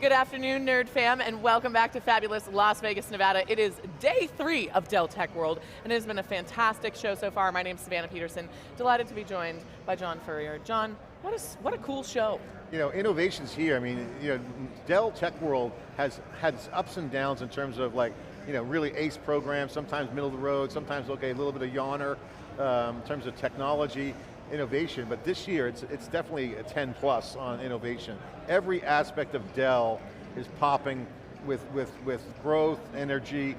Good afternoon, Nerd Fam, and welcome back to fabulous Las Vegas, Nevada. It is day 3 of Dell Tech World, and it has been a fantastic show so far. My name's Savannah Peterson. Delighted to be joined by John Furrier. John, what a cool show. You know, innovation's here. I mean, Dell Tech World has had ups and downs in terms of really ace programs, sometimes middle of the road, sometimes, okay, a little bit of yawner in terms of technology, innovation, but this year it's definitely a 10 plus on innovation. Every aspect of Dell is popping with growth, energy,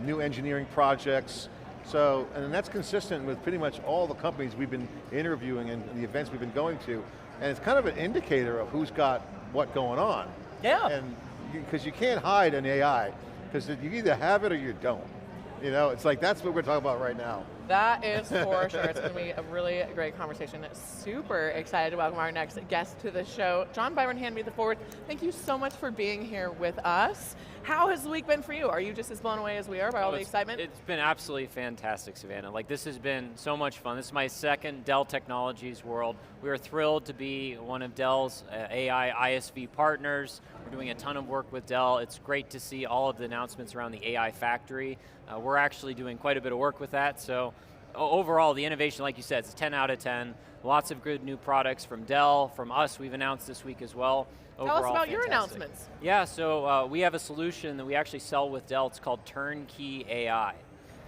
new engineering projects. So, and that's consistent with pretty much all the companies we've been interviewing and the events we've been going to. And it's kind of an indicator of who's got what going on. Yeah. And because you can't hide an AI, because you either have it or you don't. You know, it's like, that's what we're talking about right now. That is for sure. It's going to be a really great conversation. Super excited to welcome our next guest to the show, John Byron Hanby IV. Thank you so much for being here with us. How has the week been for you? Are you just as blown away as we are by all the excitement? It's been absolutely fantastic, Savannah. Like, this has been so much fun. This is my second Dell Technologies World. We are thrilled to be one of Dell's AI ISV partners. We're doing a ton of work with Dell. It's great to see all of the announcements around the AI factory. We're actually doing quite a bit of work with that, so overall, the innovation, like you said, it's a 10 out of 10. Lots of good new products from Dell, from us, we've announced this week as well. Tell us about your announcements. Yeah, so we have a solution that we actually sell with Dell. It's called Turnkey AI.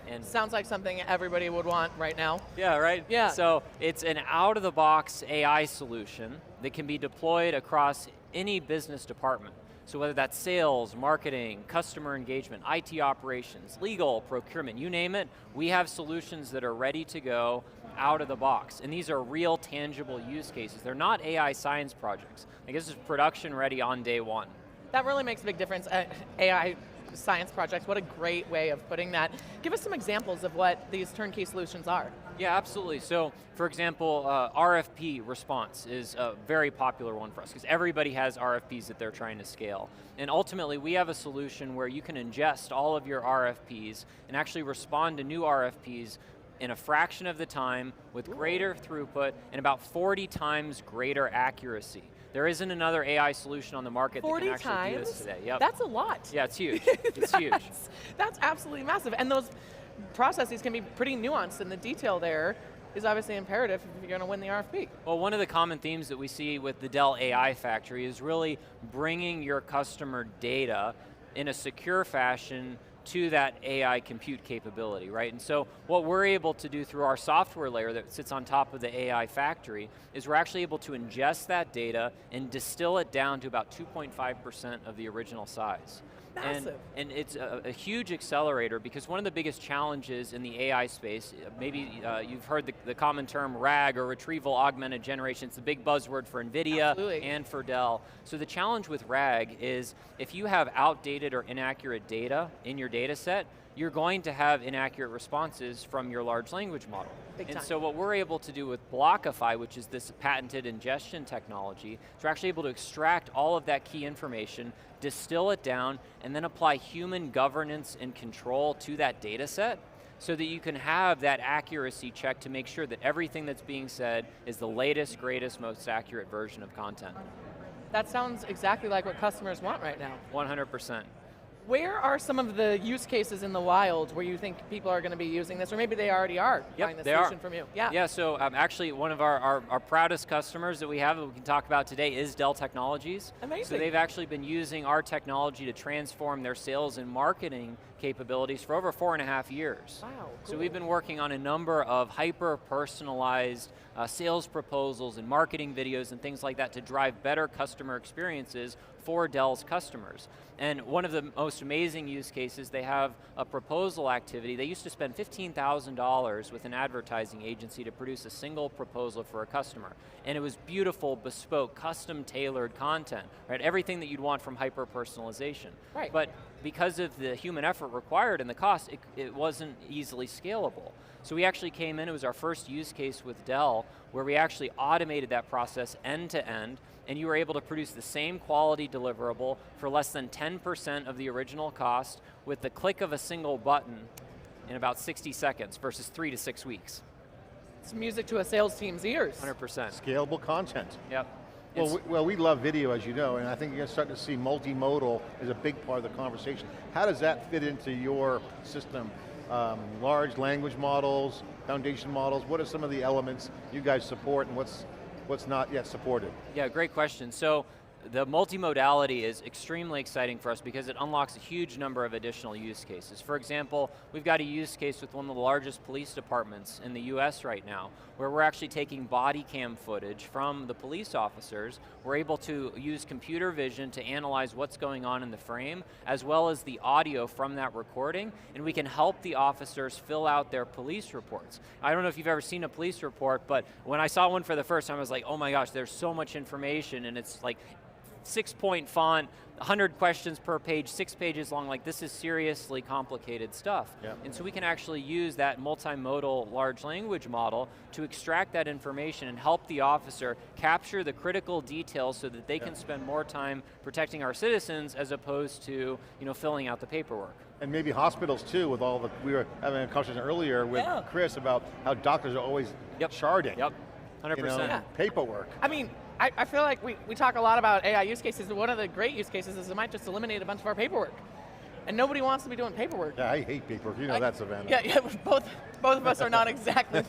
And sounds like something everybody would want right now. Yeah, right? Yeah. So it's an out-of-the-box AI solution that can be deployed across any business department. So whether that's sales, marketing, customer engagement, IT operations, legal, procurement, you name it, we have solutions that are ready to go out of the box. And these are real, tangible use cases. They're not AI science projects. Like, this is production ready on day one. That really makes a big difference. AI science projects, what a great way of putting that. Give us some examples of what these turnkey solutions are. Yeah, absolutely. So, for example, RFP response is a very popular one for us because everybody has RFPs that they're trying to scale. And ultimately, we have a solution where you can ingest all of your RFPs and actually respond to new RFPs in a fraction of the time with greater throughput and about 40 times greater accuracy. There isn't another AI solution on the market that can actually do this today. Yep. That's a lot. Yeah, it's huge. It's huge. That's absolutely massive. And those processes can be pretty nuanced, and the detail there is obviously imperative if you're going to win the RFP. Well, one of the common themes that we see with the Dell AI Factory is really bringing your customer data in a secure fashion to that AI compute capability, right? And so what we're able to do through our software layer that sits on top of the AI factory is we're actually able to ingest that data and distill it down to about 2.5% of the original size. Massive. And it's a huge accelerator because one of the biggest challenges in the AI space, maybe you've heard the common term RAG, or retrieval augmented generation. It's the big buzzword for NVIDIA and for Dell. So the challenge with RAG is if you have outdated or inaccurate data in your data set, you're going to have inaccurate responses from your large language model. And so what we're able to do with Blockify, which is this patented ingestion technology, is we're actually able to extract all of that key information, distill it down, and then apply human governance and control to that data set so that you can have that accuracy check to make sure that everything that's being said is the latest, greatest, most accurate version of content. That sounds exactly like what customers want right now. 100%. Where are some of the use cases in the wild where you think people are going to be using this, or maybe they already are buying the solution from you? Yeah, so actually one of our proudest customers that we have that we can talk about today is Dell Technologies. Amazing. So they've actually been using our technology to transform their sales and marketing capabilities for over 4.5 years. Wow, cool. So we've been working on a number of hyper-personalized sales proposals and marketing videos and things like that to drive better customer experiences for Dell's customers. And one of the most amazing use cases, they have a proposal activity. They used to spend $15,000 with an advertising agency to produce a single proposal for a customer. And it was beautiful, bespoke, custom-tailored content, right? Everything that you'd want from hyper-personalization. Right. But because of the human effort required and the cost, it wasn't easily scalable. So we actually came in, it was our first use case with Dell, where we actually automated that process end to end, and you were able to produce the same quality deliverable for less than 10% of the original cost with the click of a single button in about 60 seconds versus 3 to 6 weeks. It's music to a sales team's ears. 100%. Scalable content. Yep. Well, we love video, as you know, and I think you're starting to see multimodal as a big part of the conversation. How does that fit into your system? Large language models, foundation models, what are some of the elements you guys support and what's not yet supported? Yeah, great question. So the multimodality is extremely exciting for us because it unlocks a huge number of additional use cases. For example, we've got a use case with one of the largest police departments in the US right now, where we're actually taking body cam footage from the police officers. We're able to use computer vision to analyze what's going on in the frame, as well as the audio from that recording, and we can help the officers fill out their police reports. I don't know if you've ever seen a police report, but when I saw one for the first time, I was like, oh my gosh, there's so much information, and it's like 6-point font, 100 questions per page, 6 pages long, like this is seriously complicated stuff. Yep. And so we can actually use that multimodal large language model to extract that information and help the officer capture the critical details so that they can spend more time protecting our citizens as opposed to filling out the paperwork. And maybe hospitals too, with all the, we were having a conversation earlier with Chris about how doctors are always charting. Yep, 100%. Paperwork. I mean, I feel like we talk a lot about AI use cases, and one of the great use cases is it might just eliminate a bunch of our paperwork. And nobody wants to be doing paperwork. Yeah, I hate paperwork, you know that, Savannah. Yeah, both of us are not exactly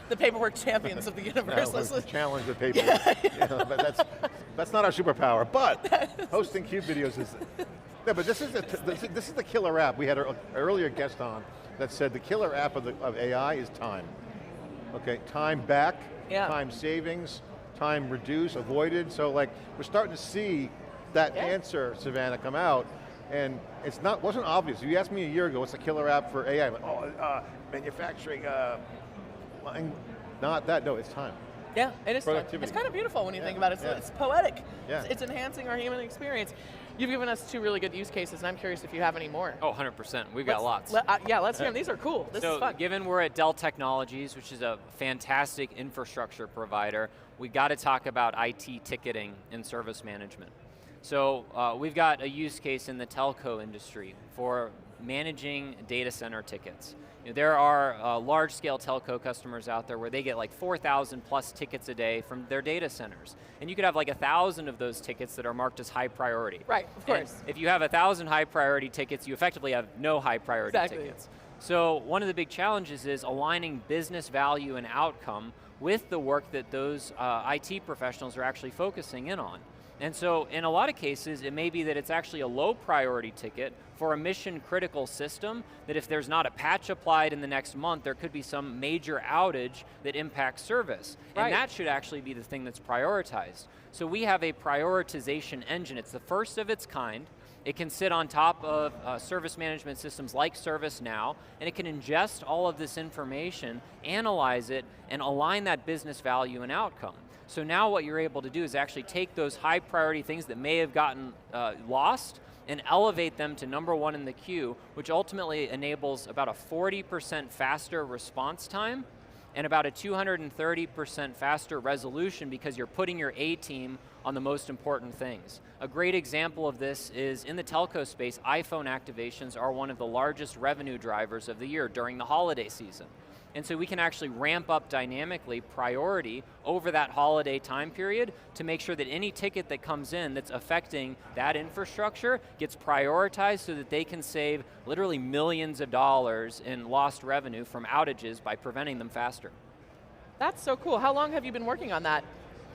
the paperwork champions of the universe. No, we're challenged with paperwork. But that's not our superpower, but hosting Cube videos is, no, but this is the killer app. We had an earlier guest on that said the killer app of AI is time. Okay, time back, time savings, time reduced, avoided, so like we're starting to see that answer, Savannah, come out, and wasn't obvious. If you asked me a year ago, what's the killer app for AI? I'm like, manufacturing, not that, no, it's time. Yeah, it is. Productivity. It's kind of beautiful when you think about it. It's poetic. Yeah. It's enhancing our human experience. You've given us 2 really good use cases, and I'm curious if you have any more. Oh, 100%. We've got lots. Let's hear them. These are cool. This is fun. Given we're at Dell Technologies, which is a fantastic infrastructure provider, we got to talk about IT ticketing and service management. So we've got a use case in the telco industry for managing data center tickets. There are large-scale telco customers out there where they get like 4,000 plus tickets a day from their data centers. And you could have like 1,000 of those tickets that are marked as high priority. Right, of course. And if you have 1,000 high priority tickets, you effectively have no high priority tickets. So one of the big challenges is aligning business value and outcome with the work that those IT professionals are actually focusing in on. And so in a lot of cases, it may be that it's actually a low priority ticket for a mission critical system that if there's not a patch applied in the next month, there could be some major outage that impacts service. Right. And that should actually be the thing that's prioritized. So we have a prioritization engine. It's the first of its kind. It can sit on top of service management systems like ServiceNow, and it can ingest all of this information, analyze it, and align that business value and outcome. So now what you're able to do is actually take those high priority things that may have gotten lost and elevate them to #1 in the queue, which ultimately enables about a 40% faster response time and about a 230% faster resolution because you're putting your A-team on the most important things. A great example of this is in the telco space, iPhone activations are one of the largest revenue drivers of the year during the holiday season. And so we can actually ramp up dynamically priority over that holiday time period to make sure that any ticket that comes in that's affecting that infrastructure gets prioritized so that they can save literally millions of dollars in lost revenue from outages by preventing them faster. That's so cool. How long have you been working on that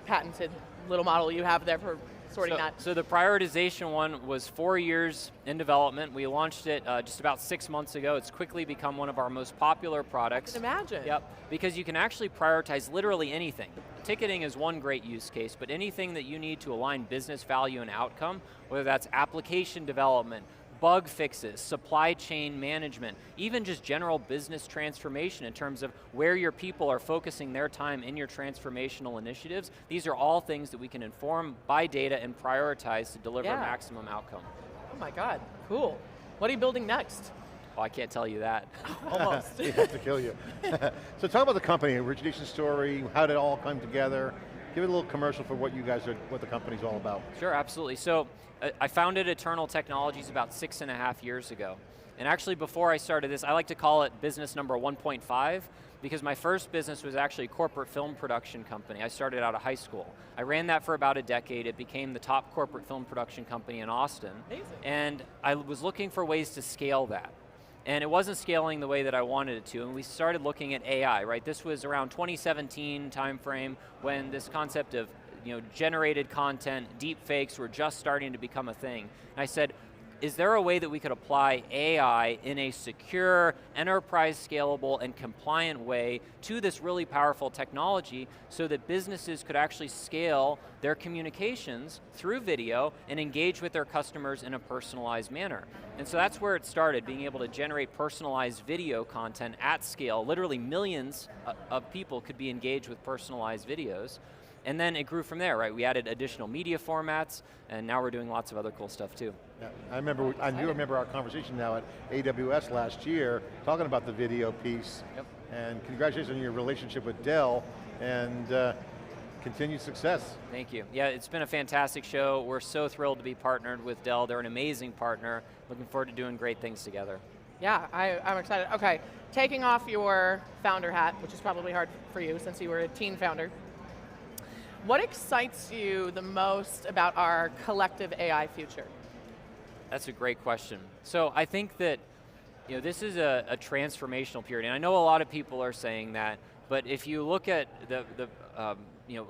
patented little model you have there for sorting that? So the prioritization one was 4 years in development. We launched it just about 6 months ago. It's quickly become one of our most popular products. I can imagine. Yep, because you can actually prioritize literally anything. Ticketing is one great use case, but anything that you need to align business value and outcome, whether that's application development, bug fixes, supply chain management, even just general business transformation in terms of where your people are focusing their time in your transformational initiatives. These are all things that we can inform by data and prioritize to deliver maximum outcome. Oh my God, cool. What are you building next? Oh, I can't tell you that. Almost. You have to kill you. So talk about the company, origination story, how did it all come together? Give it a little commercial for what you guys are, what the company's all about. Sure, absolutely. So I founded Iternal Technologies about 6.5 years ago. And actually before I started this, I like to call it business number 1.5 because my first business was actually a corporate film production company. I started out of high school. I ran that for about a decade. It became the top corporate film production company in Austin. Amazing. And I was looking for ways to scale that. And it wasn't scaling the way that I wanted it to, and we started looking at AI, right? This was around 2017 timeframe when this concept of generated content, deep fakes were just starting to become a thing. And I said, is there a way that we could apply AI in a secure, enterprise scalable, and compliant way to this really powerful technology so that businesses could actually scale their communications through video and engage with their customers in a personalized manner? And so that's where it started, being able to generate personalized video content at scale. Literally millions of people could be engaged with personalized videos. And then it grew from there, right? We added additional media formats, and now we're doing lots of other cool stuff too. Yeah, I do remember our conversation now at AWS last year, talking about the video piece. Yep. And congratulations on your relationship with Dell, and continued success. Thank you. Yeah, it's been a fantastic show. We're so thrilled to be partnered with Dell. They're an amazing partner. Looking forward to doing great things together. Yeah, I'm excited. Okay, taking off your founder hat, which is probably hard for you since you were a teen founder. What excites you the most about our collective AI future? That's a great question. So I think that this is a transformational period, and I know a lot of people are saying that, but if you look at the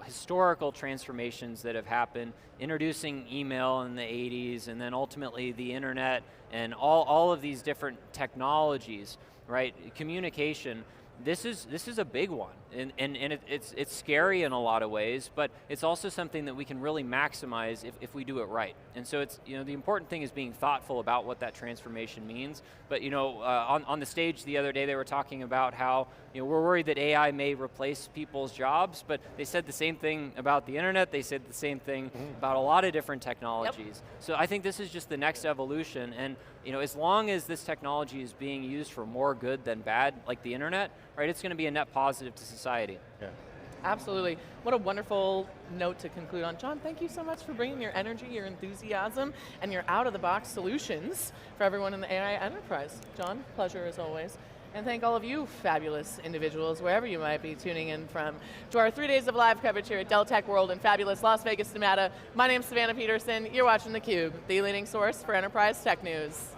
historical transformations that have happened, introducing email in the 80s, and then ultimately the internet, and all of these different technologies, right? Communication. This is a big one, and it's scary in a lot of ways, but it's also something that we can really maximize if we do it right. And so it's the important thing is being thoughtful about what that transformation means. But on the stage the other day they were talking about how we're worried that AI may replace people's jobs, but they said the same thing about the internet. They said the same thing about a lot of different technologies. Yep. So I think this is just the next evolution, and as long as this technology is being used for more good than bad, like the internet, right, it's going to be a net positive to society. Yeah. Absolutely. What a wonderful note to conclude on. John, thank you so much for bringing your energy, your enthusiasm, and your out-of-the-box solutions for everyone in the AI enterprise. John, pleasure as always. And thank all of you fabulous individuals, wherever you might be tuning in from, to our 3 days of live coverage here at Dell Tech World in fabulous Las Vegas, Nevada. My name's Savannah Peterson. You're watching theCUBE, the leading source for enterprise tech news.